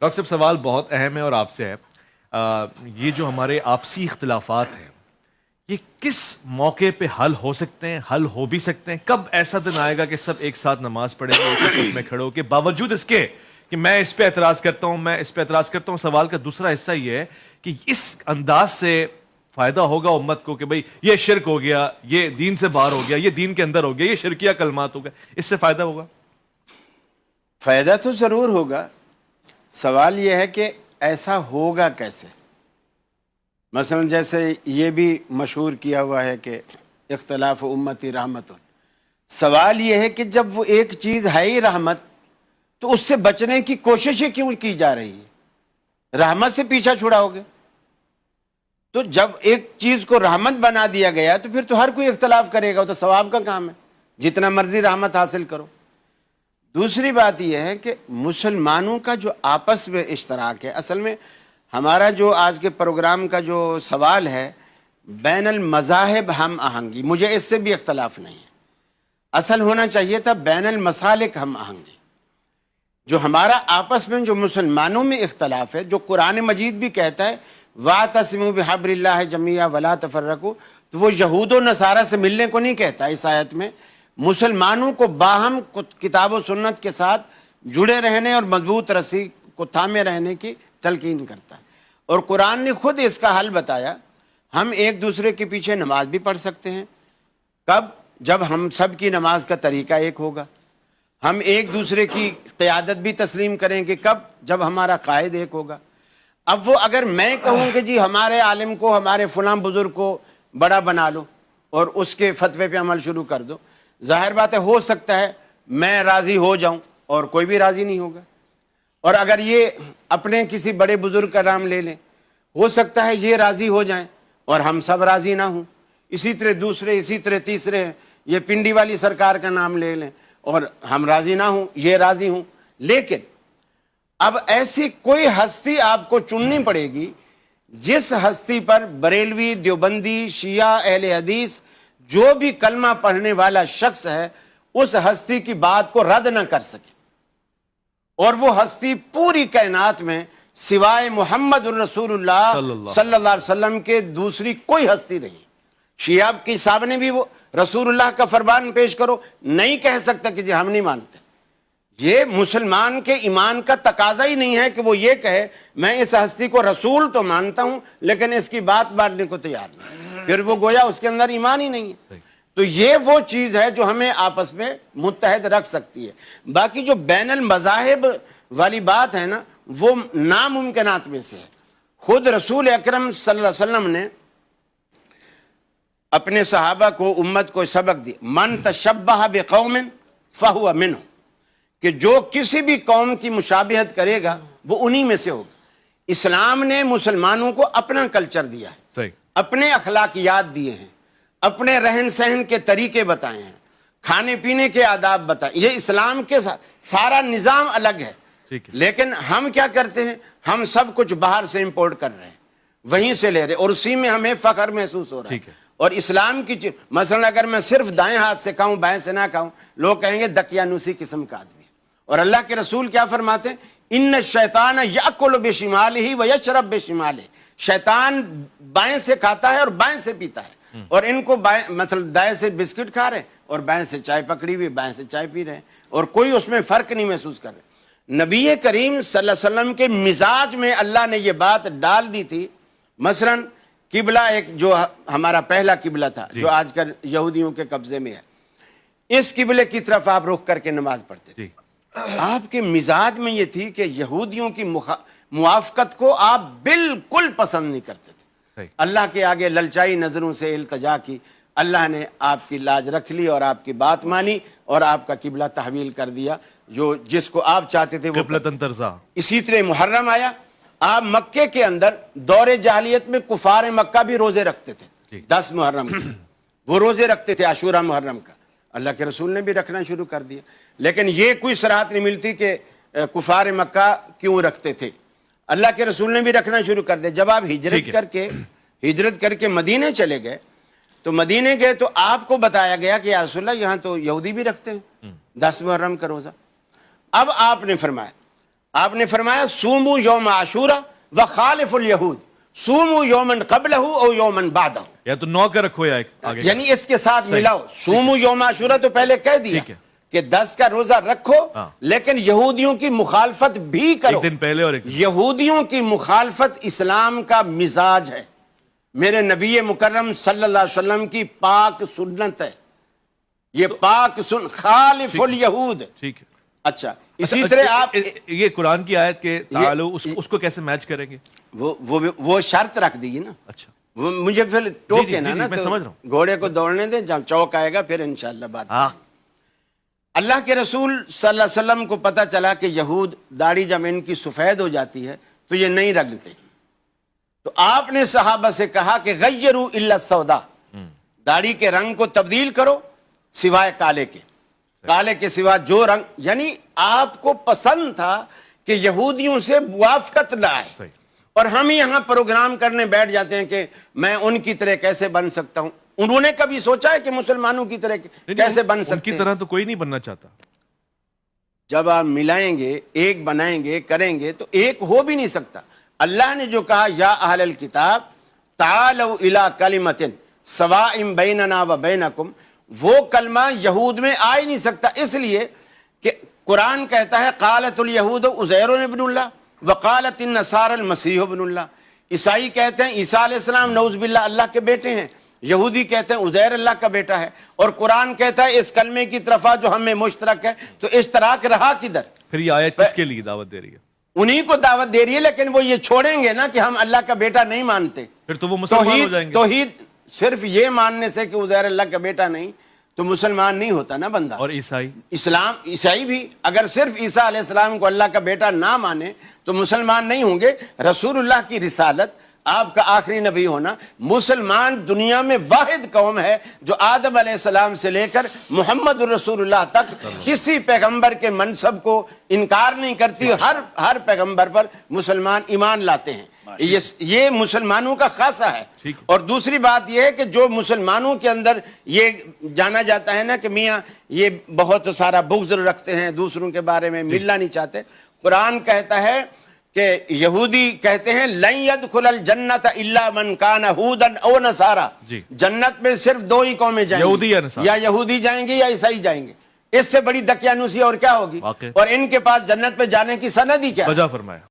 Doctor صاحب سوال بہت اہم ہے اور آپ سے ہے. یہ جو ہمارے آپسی اختلافات ہیں یہ کس موقع پہ حل ہو سکتے ہیں, حل ہو بھی سکتے ہیں؟ کب ایسا دن آئے گا کہ سب ایک ساتھ نماز پڑھیں گے, ایک صف میں کھڑے ہو کے, باوجود اس کے کہ میں اس پہ اعتراض کرتا ہوں, میں اس پہ اعتراض کرتا ہوں. سوال کا دوسرا حصہ یہ ہے کہ اس انداز سے فائدہ ہوگا امت کو کہ بھئی یہ شرک ہو گیا, یہ دین سے باہر ہو گیا, یہ دین کے اندر ہو گیا, یہ شرکیہ کلمات ہو گئے, اس سے فائدہ ہوگا؟ فائدہ تو ضرور ہوگا. سوال یہ ہے کہ ایسا ہوگا کیسے. مثلا جیسے یہ بھی مشہور کیا ہوا ہے کہ اختلاف امتی رحمت. سوال یہ ہے کہ جب وہ ایک چیز ہے ہی رحمت تو اس سے بچنے کی کوششیں کیوں کی جا رہی ہے؟ رحمت سے پیچھا چھڑاؤ گے تو جب ایک چیز کو رحمت بنا دیا گیا تو پھر تو ہر کوئی اختلاف کرے گا, تو ثواب کا کام ہے, جتنا مرضی رحمت حاصل کرو. دوسری بات یہ ہے کہ مسلمانوں کا جو آپس میں اشتراک ہے, اصل میں ہمارا جو آج کے پروگرام کا جو سوال ہے بین المذاہب ہم آہنگی, مجھے اس سے بھی اختلاف نہیں ہے. اصل ہونا چاہیے تھا بین المسالک ہم آہنگی. جو ہمارا آپس میں جو مسلمانوں میں اختلاف ہے, جو قرآن مجید بھی کہتا ہے وَاعْتَصِمُوا بِحَبْلِ اللَّهِ جَمِيعًا وَلَا تَفَرَّقُوا, تو وہ یہود و نصارہ سے ملنے کو نہیں کہتا. اس آیت میں مسلمانوں کو باہم کتاب و سنت کے ساتھ جڑے رہنے اور مضبوط رسی کو تھامے رہنے کی تلقین کرتا ہے. اور قرآن نے خود اس کا حل بتایا. ہم ایک دوسرے کے پیچھے نماز بھی پڑھ سکتے ہیں. کب؟ جب ہم سب کی نماز کا طریقہ ایک ہوگا. ہم ایک دوسرے کی قیادت بھی تسلیم کریں گے. کب؟ جب ہمارا قائد ایک ہوگا. اب وہ اگر میں کہوں کہ جی ہمارے عالم کو, ہمارے فلاں بزرگ کو بڑا بنا لو اور اس کے فتوے پہ عمل شروع کر دو, ظاہر بات ہے ہو سکتا ہے میں راضی ہو جاؤں اور کوئی بھی راضی نہیں ہوگا. اور اگر یہ اپنے کسی بڑے بزرگ کا نام لے لیں, ہو سکتا ہے یہ راضی ہو جائیں اور ہم سب راضی نہ ہوں. اسی طرح دوسرے, اسی طرح تیسرے, یہ پنڈی والی سرکار کا نام لے لیں اور ہم راضی نہ ہوں, یہ راضی ہوں. لیکن اب ایسی کوئی ہستی آپ کو چننی پڑے گی جس ہستی پر بریلوی, دیوبندی, شیعہ, اہل حدیث جو بھی کلمہ پڑھنے والا شخص ہے اس ہستی کی بات کو رد نہ کر سکے. اور وہ ہستی پوری کائنات میں سوائے محمد الرسول اللہ صلی اللہ علیہ وسلم کے دوسری کوئی ہستی نہیں. شیعہ کی صاحب نے بھی وہ رسول اللہ کا فرمان پیش کرو, نہیں کہہ سکتا کہ جی ہم نہیں مانتے. یہ مسلمان کے ایمان کا تقاضا ہی نہیں ہے کہ وہ یہ کہے میں اس ہستی کو رسول تو مانتا ہوں لیکن اس کی بات ماننے کو تیار نہیں. پھر وہ گویا اس کے اندر ایمان ہی نہیں ہے. تو یہ وہ چیز ہے جو ہمیں آپس میں متحد رکھ سکتی ہے. باقی جو بین المذاہب والی بات ہے نا, وہ ناممکنات میں سے ہے. خود رسول اکرم صلی اللہ علیہ وسلم نے اپنے صحابہ کو, امت کو سبق دی, من تشبہ بقوم فہو منہ, کہ جو کسی بھی قوم کی مشابہت کرے گا وہ انہی میں سے ہوگا. اسلام نے مسلمانوں کو اپنا کلچر دیا ہے, اپنے اخلاقیات دیے ہیں, اپنے رہن سہن کے طریقے بتائے ہیں, کھانے پینے کے آداب بتائیں. یہ اسلام کے سارا نظام الگ ہے. لیکن ہم کیا کرتے ہیں, ہم سب کچھ باہر سے امپورٹ کر رہے ہیں, وہیں سے لے رہے, اور اسی میں ہمیں فخر محسوس ہو رہا ہے. اور اسلام کی مثلا اگر میں صرف دائیں ہاتھ سے کھاؤں بائیں سے نہ کھاؤں, لوگ کہیں گے دقیانوسی قسم کا آدمی. اور اللہ کے رسول کیا فرماتے ہیں, ان الشیطان یاکل بشمالہ ویشرب بشمالہ, شیطان بائیں سے کھاتا ہے اور بائیں سے پیتا ہے. اور ان کو مثلا دائیں سے بسکٹ کھا رہے اور بائیں سے چائے پکڑی ہوئی, بائیں سے چائے پی رہے ہیں, اور کوئی اس میں فرق نہیں محسوس کر رہے. نبی کریم صلی اللہ علیہ وسلم کے مزاج میں اللہ نے یہ بات ڈال دی تھی. مثلا قبلہ ایک جو ہمارا پہلا قبلہ تھا جو آج کل یہودیوں کے قبضے میں ہے, اس قبلے کی طرف آپ رخ کر کے نماز پڑھتے تھے. آپ کے مزاج میں یہ تھی کہ یہودیوں کی موافقت کو آپ بالکل پسند نہیں کرتے تھے. اللہ کے آگے للچائی نظروں سے التجا کی, اللہ نے آپ کی لاج رکھ لی اور آپ کی بات مانی اور آپ کا قبلہ تحویل کر دیا, جو جس کو آپ چاہتے تھے وہ قبلۃ ترضیٰ. اسی طرح محرم آیا, آپ مکے کے اندر دور جاہلیت میں کفار مکہ بھی روزے رکھتے تھے. 10 محرم وہ روزے رکھتے تھے, عاشورہ محرم کا. اللہ کے رسول نے بھی رکھنا شروع کر دیا, لیکن یہ کوئی صراحت نہیں ملتی کہ کفار مکہ کیوں رکھتے تھے. اللہ کے رسول نے بھی رکھنا شروع کر دیا. جب آپ ہجرت کر کے مدینے چلے گئے تو مدینے گئے تو آپ کو بتایا گیا کہ یا رسول اللہ یہاں تو یہودی بھی رکھتے ہیں 10 محرم کا روزہ. اب آپ نے فرمایا آپ نے فرمایا سومو یوم عاشورہ وخالف الیہود، سومو یومن قبلہ او یومن بعدہ، یا تو 9 کا رکھو یا ایک آگے کا۔ یعنی اس کے ساتھ ملاؤ۔ سومو یوم عاشورہ تو پہلے کہہ دیا ٹھیک ہے۔ کہ 10 کا روزہ رکھو، لیکن یہودیوں کی مخالفت بھی کرو۔ ایک دن پہلے اور ایک دن یہودیوں کی مخالفت اسلام کا مزاج ہے، میرے نبی مکرم صلی اللہ علیہ وسلم کی پاک سنت ہے، یہ پاک خالف الیہود۔ ٹھیک ہے۔ اچھا اسی طرح آپ یہ قرآن کی آیت کے تعالو اس کو کیسے میچ کریں گے؟ وہ شرط رکھ دی نا، اچھا وہ مجھے پھر ٹوکے نا، میں سمجھ رہا ہوں۔ گھوڑے کو دوڑنے دیں، جب چوک آئے گا پھر انشاءاللہ بات۔ ہاں اللہ کے رسول صلی اللہ علیہ وسلم کو پتا چلا کہ یہود داڑھی جب ان کی سفید ہو جاتی ہے تو یہ نہیں رگڑتے، تو آپ نے صحابہ سے کہا کہ غیروا الا السودا، داڑھی کے رنگ کو تبدیل کرو سوائے کالے کے، کالے کے سوا جو رنگ، یعنی آپ کو پسند تھا کہ یہودیوں سے موافقت نہ آئے۔ صحیح۔ اور ہم یہاں پروگرام کرنے بیٹھ جاتے ہیں کہ میں ان کی طرح کیسے بن سکتا ہوں۔ انہوں نے کبھی سوچا ہے کہ مسلمانوں کی طرح کیسے بن ان سکتے کی ہیں؟ طرح تو کوئی نہیں بننا چاہتا۔ جب آپ ملائیں گے، ایک بنائیں گے، کریں گے تو ایک ہو بھی نہیں سکتا۔ اللہ نے جو کہا یا اہل الکتاب تعالوا الی کلمۃ سواء بیننا و بینکم، وہ کلمہ یہود میں آ ہی نہیں سکتا، اس لیے کہ قرآن کہتا ہے قالت الیہود عزیر ابن اللہ وقالت النصارى المسیح ابن اللہ، عیسائی کہتے ہیں عیسیٰ علیہ السلام نعوذ باللہ اللہ کے بیٹے ہیں، یہودی کہتے ہیں عزیر اللہ کا بیٹا ہے، اور قرآن کہتا ہے اس کلمے کی طرف جو ہمیں مشترک ہے، تو اشتراک رہا کدھر؟ پھر یہ آیت کس کے لیے دعوت دے رہی ہے؟ انہی کو دعوت دے رہی ہے، لیکن وہ یہ چھوڑیں گے نا کہ ہم اللہ کا بیٹا نہیں مانتے۔ پھر تو وہ مسلمان ہو جائیں گے۔ توحید صرف یہ ماننے سے کہ عزیر اللہ کا بیٹا نہیں تو مسلمان نہیں ہوتا نا بندہ۔ اور عیسائی عیسائی بھی اگر صرف عیسیٰ علیہ السلام کو اللہ کا بیٹا نہ مانے تو مسلمان نہیں ہوں گے۔ رسول اللہ کی رسالت، آپ کا آخری نبی ہونا، مسلمان دنیا میں واحد قوم ہے جو آدم علیہ السلام سے لے کر محمد رسول اللہ تک کسی پیغمبر کے منصب کو انکار نہیں کرتی، ہر پیغمبر پر مسلمان ایمان لاتے ہیں۔ یہ مسلمانوں کا خاصہ ہے۔ اور دوسری بات یہ ہے کہ جو مسلمانوں کے اندر یہ جانا جاتا ہے نا کہ میاں یہ بہت سارا بغض رکھتے ہیں، دوسروں کے بارے میں ملنا نہیں چاہتے، قرآن کہتا ہے کہ یہودی کہتے ہیں لن يدخل الجنت الا من كان هودا او نصارا، جنت میں صرف دو ہی قومیں جائیں گی، یا یہودی جائیں گے یا عیسائی جائیں گے۔ اس سے بڑی دقیانوسی اور کیا ہوگی؟ اور ان کے پاس جنت میں جانے کی سند ہی کیا ہے؟ وجہ فرمایا۔